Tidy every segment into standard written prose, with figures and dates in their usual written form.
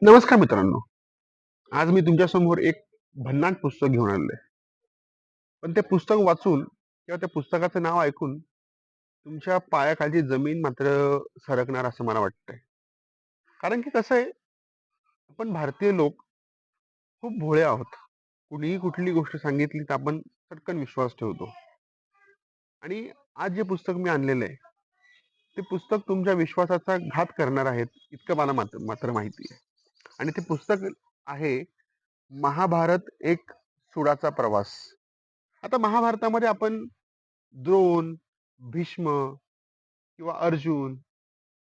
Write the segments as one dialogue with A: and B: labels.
A: नमस्कार मित्रांनो. आज मी तुमच्या समोर एक भन्नाट पुस्तक घेऊन आलेलं. पण ते पुस्तक वाचून किंवा त्या पुस्तकाचं नाव ऐकून तुमच्या पायाखालची जमीन मात्र सरकणार असं मला वाटतंय. कारण की कसं आहे, आपण भारतीय लोक खूप भोळे आहोत. कुणीही कुठली गोष्ट सांगितली तर आपण चटकन विश्वास ठेवतो. आणि आज जे पुस्तक मी आणलेलं आहे, ते पुस्तक तुमच्या विश्वासाचा घात करणार आहेत, इतकं मला मात्र मात्र माहिती आहे. आणि ते पुस्तक आहे महाभारत एक सुडाचा प्रवास. आता महाभारतामध्ये आपण द्रोण, भीष्म किंवा अर्जुन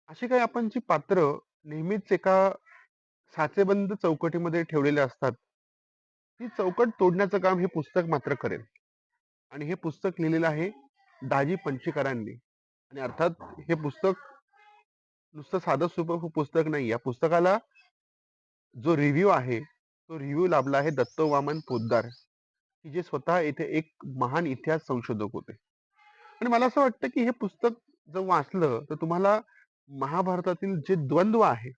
A: अशी काही आपण जी पात्र नेहमीच एका साचेबंद चौकटीमध्ये ठेवलेले असतात, ती चौकट तोडण्याचं काम हे पुस्तक मात्र करेल. आणि हे पुस्तक लिहिलेलं आहे दाजी पणशीकरांनी. आणि अर्थात हे पुस्तक नुसतं साधं सोपं पुस्तक नाही. या पुस्तकाला जो रिव्ह्यू आहे, तो रिव्ह्यू लाभला आहे दत्त वामन पोद्दार, की जे स्वतः येथे एक महान इतिहास संशोधक होते. आणि मला असं वाटतं की हे पुस्तक जर वाचलं तर तुम्हाला महाभारतातील जे द्वंद्व आहे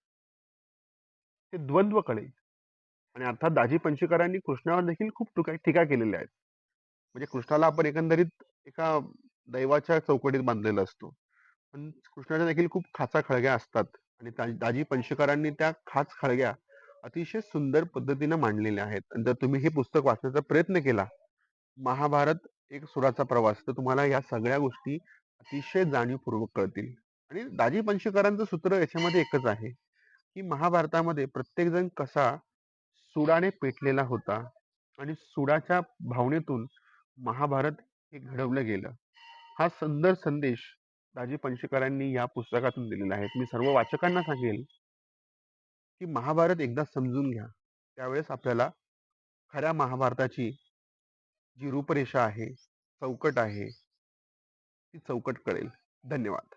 A: ते द्वंद्व कळेल. आणि अर्थात दाजी पणशीकरांनी कृष्णावर देखील खूप टीका केलेल्या आहेत. म्हणजे कृष्णाला आपण एकंदरीत एका दैवाच्या चौकटीत बांधलेला असतो, पण कृष्णाच्या देखील खूप खाचा खळग्या असतात. आणि दाजी पणशीकरांनी त्या खाच खळग्या अतिशय सुंदर पद्धतीने मांडलेल्या आहेत. आणि जर तुम्ही हे पुस्तक वाचण्याचा प्रयत्न केला, महाभारत एक सुराचा प्रवास, तर तुम्हाला या सगळ्या गोष्टी अतिशय जाणीवपूर्वक कळतील. आणि दाजी पणशीकरांचं सूत्र याच्यामध्ये एकच आहे, की महाभारतामध्ये प्रत्येक जण कसा सुडाने पेटलेला होता आणि सुडाच्या भावनेतून महाभारत हे घडवलं गेलं. हा सुंदर संदेश दाजी पणशीकरांनी या पुस्तकातून दिलेला आहे. मी सर्व वाचकांना सांगेल की महाभारत एकदा समजून घ्या. त्यावेळेस आपल्याला खऱ्या महाभारताची जी रूपरेषा आहे, चौकट आहे, ती चौकट कळेल. धन्यवाद.